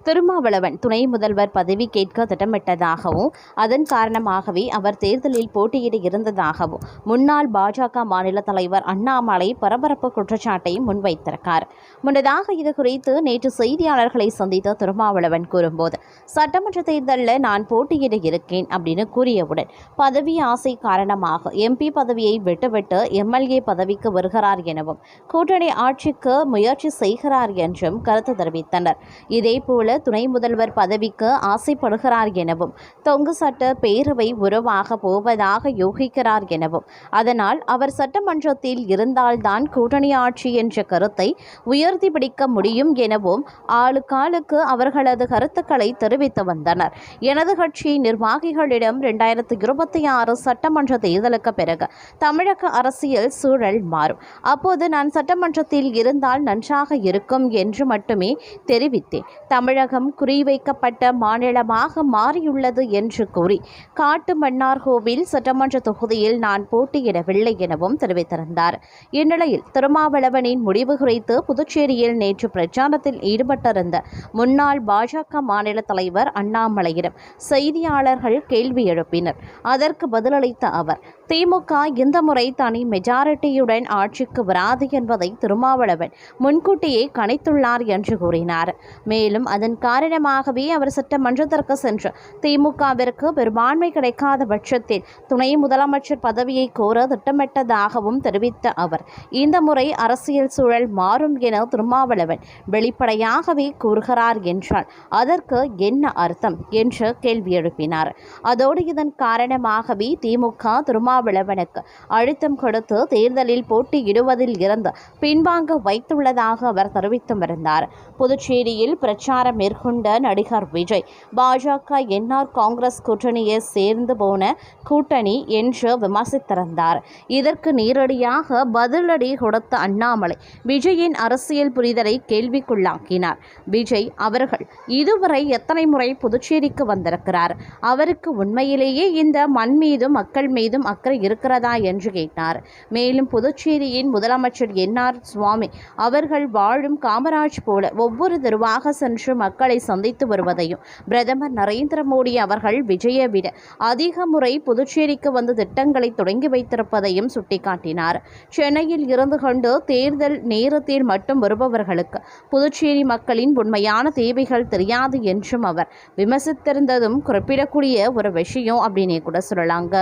திருமாவளவன் துணை முதல்வர் பதவி கேட்க திட்டமிட்டதாகவும் அதன் காரணமாகவே அவர் தேர்தலில் போட்டியிட இருந்ததாகவும் முன்னாள் பாஜக மாநில தலைவர் அண்ணாமலை பரபரப்பு குற்றச்சாட்டை முன்வைத்திருக்கார். முன்னதாக இது குறித்து நேற்று செய்தியாளர்களை சந்தித்த திருமாவளவன் கூறும்போது, சட்டமன்ற தேர்தலில் நான் போட்டியிட இருக்கேன் அப்படின்னு கூறியவுடன் பதவி ஆசை காரணமாக எம்பி பதவியை விட்டுவிட்டு எம்எல்ஏ பதவிக்கு வருகிறார் எனவும் கூட்டணி ஆட்சிக்கு முயற்சி செய்கிறார் என்றும் கருத்து தெரிவித்தனர். இதேபோல துணை முதல்வர் பதவிக்கு ஆசைப்படுகிறார் எனவும் தொங்கு சட்ட பேரவை உருவாக போவதாக யோகிக்கிறார் எனவும் அதனால் அவர் சட்டமன்றத்தில் இருந்தால்தான் கூட்டணி ஆட்சி என்ற கருத்தை உயர்த்தி பிடிக்க முடியும் எனவும் ஆளுக்காளுக்கு அவர்களது கருத்துக்களை தெரிவித்து வந்தனர். எனது கட்சி நிர்வாகிகளிடம் 2026 சட்டமன்ற தேர்தலுக்கு பிறகு தமிழக அரசியல் சூழல் மாறும், அப்போது நான் சட்டமன்றத்தில் இருந்தால் நன்றாக இருக்கும் என்று மட்டுமே தெரிவித்தேன். தமிழகம் குறிவைக்கப்பட்ட மாநிலமாக மாறியுள்ளது என்று கூறி காட்டு மன்னார்கோவில் சட்டமன்ற தொகுதியில் நான் போட்டியிடவில்லை எனவும் தெரிவித்திருந்தார். இந்நிலையில் திருமாவளவனின் முடிவு குறித்து புதுச்சேரியில் நேற்று பிரச்சாரத்தில் ஈடுபட்டிருந்த முன்னாள் பாஜக மாநில தலைவர் அண்ணாமலையிடம் செய்தியாளர்கள் கேள்வி எழுப்பினர். அதற்கு பதிலளித்த அவர், திமுக இந்த முறை தனி மெஜாரிட்டியுடன் ஆட்சிக்கு வராது என்பதை திருமாவளவன் முன்கூட்டியே கணித்துள்ளார் என்று கூறினார். மேலும் அதன் காரணமாகவே அவர் சட்டமன்றத்திற்கு சென்று திமுகவிற்கு பெரும்பான்மை கிடைக்காத பட்சத்தில் துணை முதலமைச்சர் பதவியை கோர திட்டமிட்டதாகவும் தெரிவித்த அவர், இந்த முறை அரசியல் சூழல் மாறும் என திருமாவளவன் வெளிப்படையாகவே கூறுகிறார் என்றால் அதற்கு என்ன அர்த்தம் என்று கேள்வி எழுப்பினார். அதோடு இதன் காரணமாகவே திமுக திருமாவளவனுக்கு அழுத்தம் கொடுத்து தேர்தலில் போட்டியிடுவதில் இருந்து பின்வாங்க வைத்துள்ளதாக அவர் தெரிவித்து வருந்தார். புதுச்சேரியில் பிரச்சாரம் மேற்கொண்ட நடிகர் விஜய், பாஜக என்ஆர் காங்கிரஸ் கூட்டணியை சேர்ந்து போன கூட்டணி என்று விமர்சித்திருந்தார். இதற்கு நேரடியாக பதிலடி கொடுத்த அண்ணாமலை விஜயின் அரசியல் புரிதலை கேள்விக்குள்ளாக்கினார். விஜய் அவர்கள் இதுவரை எத்தனை முறை புதுச்சேரிக்கு வந்திருக்கிறார்? அவருக்கு உண்மையிலேயே இந்த மண் மீதும் மக்கள் மீதும் அக்கறை இருக்கிறதா என்று கேட்டார். மேலும் புதுச்சேரியின் முதலமைச்சர் என்ஆர் சுவாமி அவர்கள் வாழும் காமராஜ் போல ஒவ்வொரு தெருவாக சென்று மக்களை சந்தித்து வருவதையும் பிரதமர் நரேந்திர மோடி அவர்கள் விஜயை விட அதிக முறை புதுச்சேரிக்கு வந்து திட்டங்களை தொடங்கி வைத்திருப்பதையும் சுட்டிக்காட்டினார். சென்னையில் இருந்து கொண்டு தேர்தல் நேரத்தில் மட்டும் வருபவர்களுக்கு புதுச்சேரி மக்களின் உண்மையான தேவைகள் தெரியாது என்றும் அவர் விமர்சித்திருந்ததும் குறிப்பிடக்கூடிய ஒரு விஷயம் அப்படின்னே கூட சொல்லலாங்க.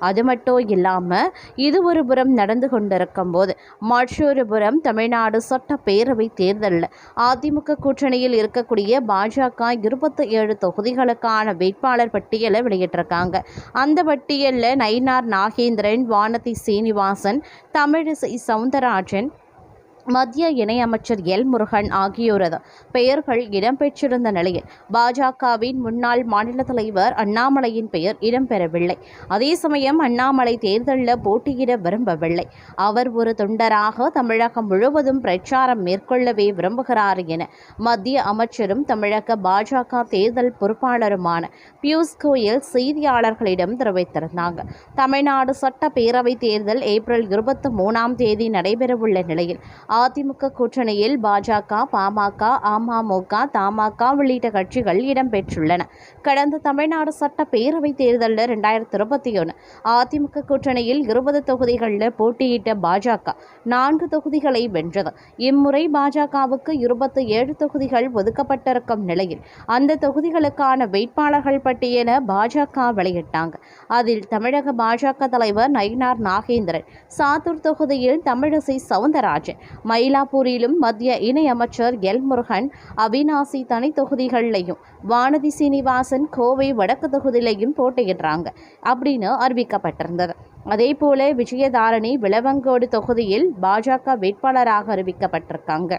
அது மட்டும் இல்லாமல் இது ஒரு புறம் நடந்து கொண்டிருக்கும் போது மற்றொரு புறம் தமிழ்நாடு சட்டப்பேரவை தேர்தலில் அதிமுக கூட்டணியில் இருக்கக்கூடிய பாஜக 27 தொகுதிகளுக்கான வேட்பாளர் பட்டியலை வெளியிட்டிருக்காங்க. அந்த பட்டியலில் நயினார் நாகேந்திரன், வானதி சீனிவாசன், தமிழிசை சவுந்தரராஜன், மத்திய இணையமைச்சர் எல் முருகன் ஆகியோரது பெயர்கள் இடம்பெற்றிருந்த நிலையில் பாஜகவின் முன்னாள் மாநில தலைவர் அண்ணாமலையின் பெயர் இடம்பெறவில்லை. அதே சமயம் அண்ணாமலை தேர்தலில் போட்டியிட விரும்பவில்லை. அவர் ஒரு தொண்டராக தமிழகம் முழுவதும் பிரச்சாரம் மேற்கொள்ளவே விரும்புகிறார் என மத்திய அமைச்சரும் தமிழக பாஜக தேர்தல் பொறுப்பாளருமான பியூஷ் கோயல் செய்தியாளர்களிடம் தெரிவித்திருந்தாங்க. தமிழ்நாடு சட்டப்பேரவை தேர்தல் ஏப்ரல் 23ஆம் தேதி நடைபெறவுள்ள நிலையில் அதிமுக கூட்டணியில் பாஜக, பாமக, அமமுக, தமாக உள்ளிட்ட கட்சிகள் இடம்பெற்றுள்ளன. கடந்த தமிழ்நாடு சட்டப்பேரவை தேர்தலில் 2021 அதிமுக கூட்டணியில் 20 தொகுதிகளில் போட்டியிட்ட பாஜக 4 தொகுதிகளை வென்றது. இம்முறை பாஜகவுக்கு 27 தொகுதிகள் ஒதுக்கப்பட்டிருக்கும் நிலையில் அந்த தொகுதிகளுக்கான வேட்பாளர்கள் பட்டியலை பாஜக வெளியிட்டாங்க. அதில் தமிழக பாஜக தலைவர் நயினார் நாகேந்திரன், சாத்தூர் தொகுதியில் தமிழிசை சவுந்தரராஜன், மயிலாப்பூரிலும் மத்திய இணையமைச்சர் எல் முருகன், அவிநாசி தனி தொகுதிகளிலையும் வானதி சீனிவாசன் கோவை வடக்கு தொகுதியிலையும் போட்டியிடுறாங்க அப்படின்னு அறிவிக்கப்பட்டிருந்தது. அதேபோல விஜயதாரணி விளவங்கோடு தொகுதியில் பாஜக வேட்பாளராக அறிவிக்கப்பட்டிருக்காங்க.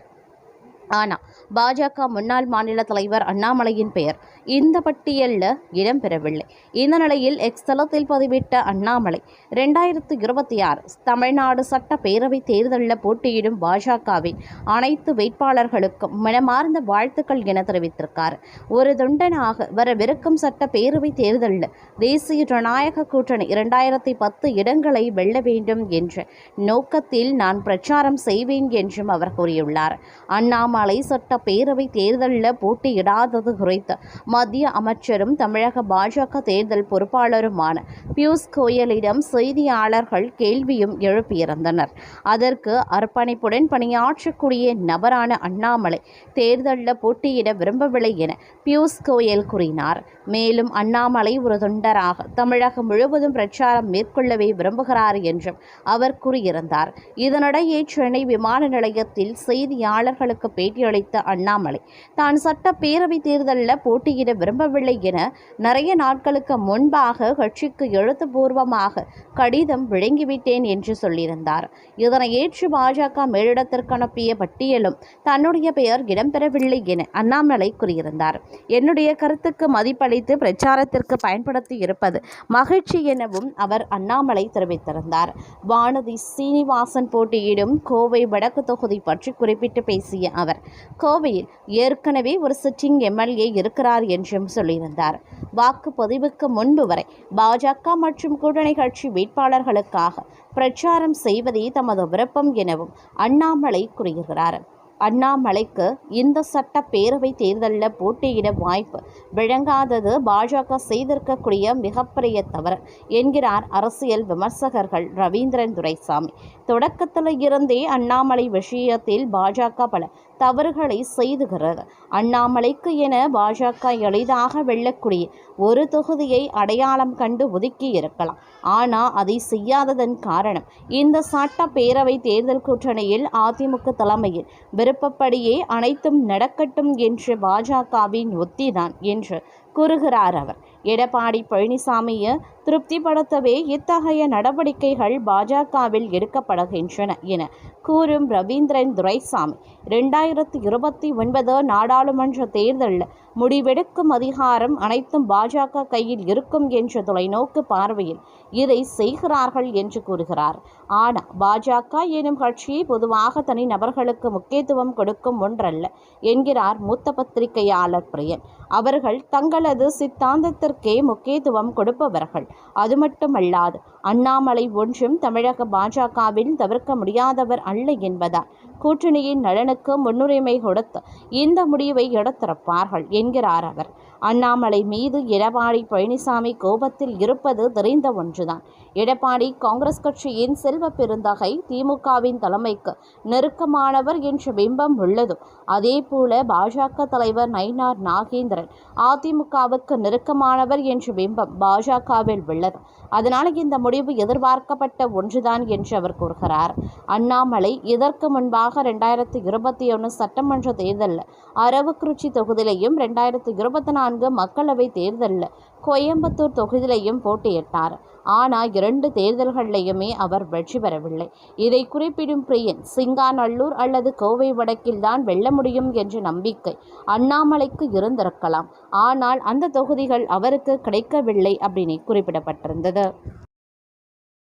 ஆனால் பாஜக முன்னாள் மாநில தலைவர் அண்ணாமலையின் பெயர் இந்த பட்டியலில் இடம்பெறவில்லை. இந்த நிலையில் எக்ஸ் தளத்தில் பதிவிட்ட அண்ணாமலை 2026 தமிழ்நாடு சட்டப்பேரவை தேர்தலில் போட்டியிடும் பாஜகவின் அனைத்து வேட்பாளர்களுக்கும் மனமார்ந்த வாழ்த்துக்கள் என தெரிவித்திருக்கார். ஒரு தொண்டனாக வரவிருக்கும் சட்டப்பேரவை தேர்தலில் தேசிய ஜனநாயக கூட்டணி 2010 இடங்களை வெல்ல வேண்டும் என்ற நோக்கத்தில் நான் பிரச்சாரம் செய்வேன் என்றும் அவர் கூறியுள்ளார். அண்ணாமலை சட்ட சட்டப்பேரவை தேர்தலில் போட்டியிடாதது குறித்து மத்திய அமைச்சரும் தமிழக பாஜக தேர்தல் பொறுப்பாளருமான பியூஷ் கோயலிடம் செய்தியாளர்கள் கேள்வியும் எழுப்பியிருந்தனர். அதற்கு அர்ப்பணிப்புடன் பணியாற்றக்கூடிய நபரான அண்ணாமலை தேர்தலில் போட்டியிட விரும்பவில்லை என பியூஷ் கோயல் கூறினார். மேலும் அண்ணாமலை ஒரு தொண்டராக தமிழகம் முழுவதும் பிரச்சாரம் மேற்கொள்ளவே விரும்புகிறார் என்றும் அவர் கூறியிருந்தார். இதனிடையே சென்னை விமான நிலையத்தில் செய்தியாளர்களுக்கு பேட்டியளித்த அண்ணாமலை தான் சட்டப்பேரவை தேர்தலில் போட்டியிட விரும்பவில்லை என நிறைய நாட்களுக்கு முன்பாக கட்சிக்கு எழுத்துப்பூர்வமாக கடிதம் வழங்கிவிட்டேன் என்று சொல்லியிருந்தார். இதனை ஏற்று பாஜக மேலிடத்திற்கு அனுப்பிய பட்டியலும் தன்னுடைய பெயர் இடம்பெறவில்லை என அண்ணாமலை கூறியிருந்தார். என்னுடைய கருத்துக்கு மதிப்பளித்து பிரச்சாரத்திற்கு பயன்படுத்தி இருப்பது மகிழ்ச்சி எனவும் அவர் அண்ணாமலை தெரிவித்திருந்தார். வானதி சீனிவாசன் போட்டியிடும் கோவை வடக்கு தொகுதி பற்றி குறிப்பிட்டு பேசிய அவர் கோவையில் ஏற்கனவே ஒரு சிட்டிங் எம்எல்ஏ இருக்கிறார் என்றும் சொல்லியிருந்தார். வாக்குப்பதிவுக்கு முன்பு வரை பாஜக மற்றும் கூட்டணி கட்சி வேட்பாளர்களுக்காக பிரச்சாரம் செய்வதே தமது விருப்பம் எனவும் அண்ணாமலை கூறுகிறார். அண்ணாமலைக்கு இந்த சட்டப்பேரவை தேர்தலில் போட்டியிட வாய்ப்பு வழங்காதது பாஜக செய்திருக்கக்கூடிய மிகப்பெரிய தவறு என்கிறார் அரசியல் விமர்சகர்கள் ரவீந்திரன் துரைசாமி. தொடக்கத்தில் இருந்தே அண்ணாமலை விஷயத்தில் பாஜக பல தவறுகளை செய்துகிறது. அண்ணாமலைக்கு என பாஜக எளிதாக வெல்லக்கூடிய ஒரு தொகுதியை அடையாளம் கண்டு ஒதுக்கி இருக்கலாம். ஆனால் அதை செய்யாததன் காரணம் இந்த சட்டப்பேரவை தேர்தல் கூட்டணியில் அதிமுக தலைமையில் விருப்பப்படியே அனைத்தும் நடக்கட்டும் என்று பாஜகவின் ஒத்திதான் என்று கூறுகிறார் அவர். எடப்பாடி பழனிசாமியை திருப்திப்படுத்தவே இத்தகைய நடவடிக்கைகள் பாஜகவில் எடுக்கப்படுகின்றன என கூறும் ரவீந்திரன் துரைசாமி 2029 நாடாளுமன்ற தேர்தலில் முடிவெடுக்கும் அதிகாரம் அனைத்தும் பாஜக கையில் இருக்கும் என்ற தொலைநோக்கு பார்வையில் இதை செய்கிறார்கள் என்று கூறுகிறார். ஆனால் பாஜக எனும் கட்சி பொதுவாக தனி நபர்களுக்கு முக்கியத்துவம் கொடுக்கும் ஒன்றல்ல என்கிறார் மூத்த பத்திரிகையாளர் பிரியன். அவர்கள் தங்களது சித்தாந்தத்திற்கே முக்கியத்துவம் கொடுப்பவர்கள். அது மட்டுமல்லாது அண்ணாமலை ஒன்றும் தமிழக பாஜகவில் தவிர்க்க முடியாதவர் அல்ல என்பதால் கூட்டணியின் நலனுக்கு முன்னுரிமை கொடுத்து இந்த முடிவை எடுத்திருப்பார்கள் என்கிறார் அவர். அண்ணாமலை மீது எடப்பாடி பழனிசாமி கோபத்தில் இருப்பது தெரிந்த ஒன்றுதான். எடப்பாடி காங்கிரஸ் கட்சியின் செல்வ பெருந்தகை, திமுகவின் தலைமைக்கு நெருக்கமானவர் என்ற பிம்பம் உள்ளது. அதேபோல பாஜக தலைவர் நயினார் நாகேந்திரன் அதிமுகவுக்கு நெருக்கமானவர் என்ற பிம்பம் பாஜகவில் உள்ளது. அதனால் இந்த முடிவு எதிர்பார்க்கப்பட்ட ஒன்றுதான் என்று அவர் கூறுகிறார். அண்ணாமலை இதற்கு முன்பாக 2021 சட்டமன்ற தேர்தலில் அரவக்குறிச்சி தொகுதியிலையும் 2024 மக்களவை தேர்தலில் கோயம்புத்தூர் தொகுதியிலையும் போட்டியிட்டார். ஆனால் 2 தேர்தல்களிலையுமே அவர் வெற்றி பெறவில்லை. இதை குறிப்பிடும் பிரியன் சிங்காநல்லூர் அல்லது கோவை வடக்கில் தான் வெல்ல முடியும் என்ற நம்பிக்கை அண்ணாமலைக்கு இருந்திருக்கலாம். ஆனால் அந்த தொகுதிகள் அவருக்கு கிடைக்கவில்லை அப்படின்னு குறிப்பிடப்பட்டிருந்தது.